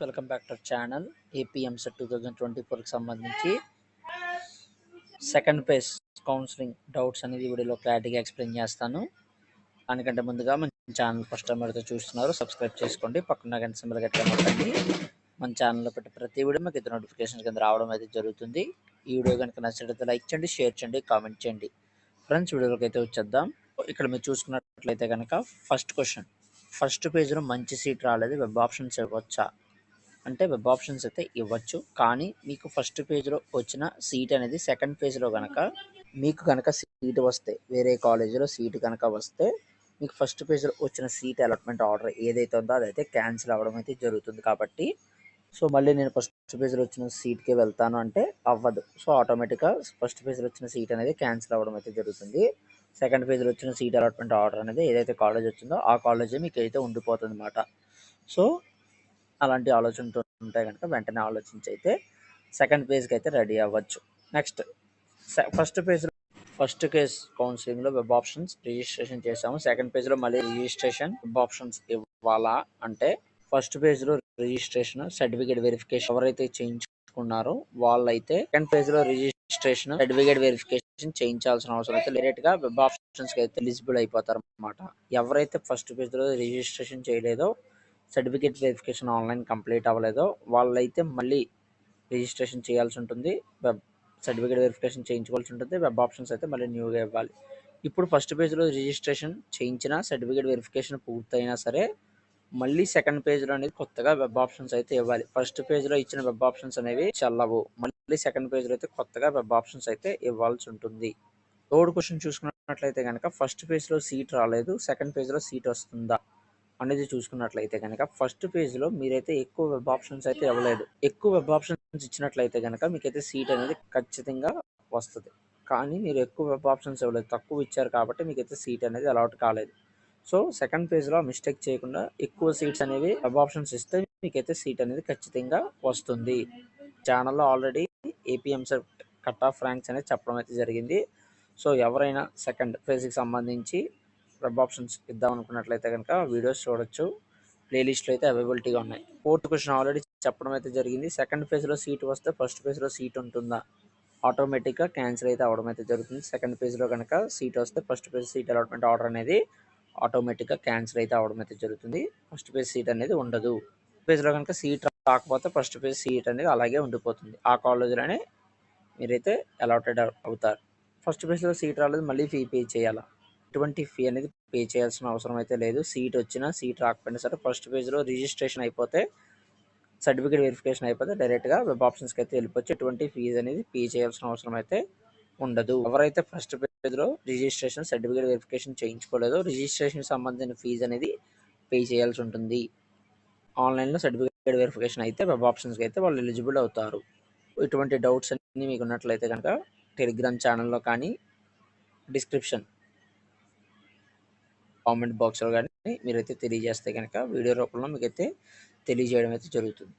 Welcome back to channel. AP EAMCET 2024 కి సంబంధించి second phase counselling doubts అనేది వీడియోలో క్లారిటీగా ఎక్స్ప్లెయిన్ చేస్తాను. దానికంటే ముందుగా మన ఛానల్ ఫస్ట్ టైం అయితే చూస్తున్నారు, సబ్స్క్రైబ్ చేసుకోండి. పక్కన గంట సింబల్ గట్టిగా నొక్కండి. మన ఛానల్లో పెట్టే ప్రతి వీడియో మీకు అయితే నోటిఫికేషన్ కింద రావడం అయితే జరుగుతుంది. ఈ వీడియో కనుక నచ్చినట్లయితే లైక్ చేయండి, షేర్ చేయండి, కామెంట్ చేయండి. ఫ్రెండ్స్, వీడియోలోకి అయితే వచ్చేద్దాం. ఇక్కడ మీరు చూసుకున్నట్లయితే కనుక ఫస్ట్ క్వశ్చన్, ఫస్ట్ పేజ్లో మంచి సీట్ రాలేదు, వెబ్ ఆప్షన్స్ ఇవ్వచ్చా అంటే వెబ్ ఆప్షన్స్ అయితే ఇవ్వచ్చు. కానీ మీకు ఫస్ట్ పేజ్లో వచ్చిన సీట్ అనేది సెకండ్ పేజ్లో కనుక మీకు కనుక సీట్ వస్తే, వేరే కాలేజీలో సీట్ కనుక వస్తే మీకు ఫస్ట్ పేజ్లో వచ్చిన సీట్ అలాట్మెంట్ ఆర్డర్ ఏదైతే ఉందో అదైతే క్యాన్సిల్ అవ్వడం అయితే జరుగుతుంది. కాబట్టి సో మళ్ళీ నేను ఫస్ట్ పేజ్లో వచ్చిన సీట్కి వెళ్తాను అంటే అవ్వదు. సో ఆటోమేటిక్గా ఫస్ట్ పేజ్లో వచ్చిన సీట్ అనేది క్యాన్సిల్ అవ్వడం అయితే జరుగుతుంది. సెకండ్ పేజ్లో వచ్చిన సీట్ అలాట్మెంట్ ఆర్డర్ అనేది ఏదైతే కాలేజ్ వచ్చిందో ఆ కాలేజే మీకు అయితే ఉండిపోతుంది అన్నమాట. సో అలాంటి ఆలోచనతో ఉంటే కనుక వెంటనే ఆలోచించి అయితే సెకండ్ పేజ్కి అయితే రెడీ అవ్వచ్చు. నెక్స్ట్ ఫస్ట్ కేస్ కౌన్సిలింగ్లో వెబ్ ఆప్షన్స్ రిజిస్ట్రేషన్ చేసాము. సెకండ్ పేజ్లో మళ్ళీ రిజిస్ట్రేషన్ వెబ్ ఆప్షన్స్ ఇవ్వాలా అంటే ఫస్ట్ పేజ్లో రిజిస్ట్రేషన్ సర్టిఫికేట్ వెరిఫికేషన్ ఎవరైతే చేయించుకున్నారో వాళ్ళైతే సెకండ్ పేజ్లో రిజిస్ట్రేషన్ సర్టిఫికేట్ వెరిఫికేషన్ చేయించాల్సిన అవసరం అయితే డైరెక్ట్గా వెబ్ ఆప్షన్స్కి అయితే ఎలిజిబుల్ అయిపోతారు అన్నమాట. ఎవరైతే ఫస్ట్ పేజ్లో రిజిస్ట్రేషన్ చేయలేదో, సర్టిఫికేట్ వెరిఫికేషన్ ఆన్లైన్ కంప్లీట్ అవ్వలేదో వాళ్ళైతే మళ్ళీ రిజిస్ట్రేషన్ చేయాల్సి ఉంటుంది, వెబ్ సర్టిఫికేట్ వెరిఫికేషన్ చేయించుకోవాల్సి ఉంటుంది. వెబ్ ఆప్షన్స్ అయితే మళ్ళీ న్యూగా ఇవ్వాలి. ఇప్పుడు ఫస్ట్ పేజ్లో రిజిస్ట్రేషన్ చేయించిన సర్టిఫికేట్ వెరిఫికేషన్ పూర్తయినా సరే మళ్ళీ సెకండ్ పేజ్లో అనేది కొత్తగా వెబ్ ఆప్షన్స్ అయితే ఇవ్వాలి. ఫస్ట్ పేజ్లో ఇచ్చిన వెబ్ ఆప్షన్స్ అనేవి చెల్లవు. మళ్ళీ సెకండ్ పేజ్లో అయితే కొత్తగా వెబ్ ఆప్షన్స్ అయితే ఇవ్వాల్సి ఉంటుంది. థర్డ్ క్వశ్చన్ చూసుకున్నట్లయితే కనుక ఫస్ట్ పేజ్లో సీట్ రాలేదు, సెకండ్ పేజ్లో సీట్ వస్తుందా అనేది చూసుకున్నట్లయితే కనుక ఫస్ట్ పేజ్లో మీరైతే ఎక్కువ వెబ్ ఆప్షన్స్ అయితే ఇవ్వలేదు. ఎక్కువ వెబ్ ఆప్షన్స్ ఇచ్చినట్లయితే కనుక మీకైతే సీట్ అనేది ఖచ్చితంగా వస్తుంది. కానీ మీరు ఎక్కువ వెబ్ ఆప్షన్స్ ఇవ్వలేదు, తక్కువ ఇచ్చారు కాబట్టి మీకైతే సీట్ అనేది అలాట్ కాలేదు. సో సెకండ్ పేజ్లో మిస్టేక్ చేయకుండా ఎక్కువ సీట్స్ అనేవి వెబ్ ఆప్షన్స్ ఇస్తే మీకైతే సీట్ అనేది ఖచ్చితంగా వస్తుంది. ఛానల్లో already AP EAMCET cut off ranks అనేది చెప్పడం అయితే జరిగింది. సో ఎవరైనా సెకండ్ ఫేజ్కి సంబంధించి వెబ్ ఆప్షన్స్ ఇద్దాం అనుకున్నట్లయితే కనుక వీడియోస్ చూడొచ్చు, ప్లేలిస్ట్లో అయితే అవైలబిలిటీగా ఉన్నాయి. ఫోర్త్ క్వశ్చన్ ఆల్రెడీ చెప్పడం అయితే జరిగింది. సెకండ్ ఫేజ్లో సీట్ వస్తే ఫస్ట్ ఫేజ్లో సీట్ ఉంటుందా, ఆటోమేటిక్గా క్యాన్సిల్ అయితే అవడం అయితే జరుగుతుంది. సెకండ్ పేజ్లో కనుక సీట్ వస్తే first page seat allotment order అనేది ఆటోమేటిక్గా క్యాన్సిల్ అయితే అవడం అయితే జరుగుతుంది. ఫస్ట్ పేజ్ సీట్ అనేది ఉండదు. పేజ్లో కనుక సీట్ రాకపోతే ఫస్ట్ పేజ్ సీట్ అనేది అలాగే ఉండిపోతుంది. ఆ కాలేజీలోనే మీరైతే అలాటెడ్ అవుతారు. ఫస్ట్ పేజ్లో సీట్ రాలేదు, మళ్ళీ ఫీ పే చేయాలా? ఎటువంటి ఫీ అనేది పే చేయాల్సిన అవసరం అయితే లేదు. సీట్ వచ్చినా సీట్ రాకపోయినా సరే ఫస్ట్ పేజ్లో రిజిస్ట్రేషన్ అయిపోతే, సర్టిఫికేట్ వెరిఫికేషన్ అయిపోతే డైరెక్ట్గా వెబ్ ఆప్షన్స్కి అయితే వెళ్ళిపోవచ్చు. ఎటువంటి ఫీజు అనేది పే చేయాల్సిన అవసరం అయితే ఉండదు. ఎవరైతే ఫస్ట్ పేజ్లో రిజిస్ట్రేషన్ సర్టిఫికేట్ వెరిఫికేషన్ చేయించుకోలేదో రిజిస్ట్రేషన్ సంబంధించిన ఫీజు అనేది పే చేయాల్సి ఉంటుంది. ఆన్లైన్లో సర్టిఫికేట్ వెరిఫికేషన్ అయితే వెబ్ ఆప్షన్స్కి అయితే వాళ్ళు ఎలిజిబుల్ అవుతారు. ఇటువంటి డౌట్స్ అన్నీ మీకు ఉన్నట్లయితే కనుక టెలిగ్రామ్ ఛానల్లో కానీ డిస్క్రిప్షన్ కామెంట్ బాక్స్లో కానీ మీరైతే తెలియజేస్తే కనుక వీడియో రూపంలో మీకైతే తెలియజేయడం అయితే జరుగుతుంది.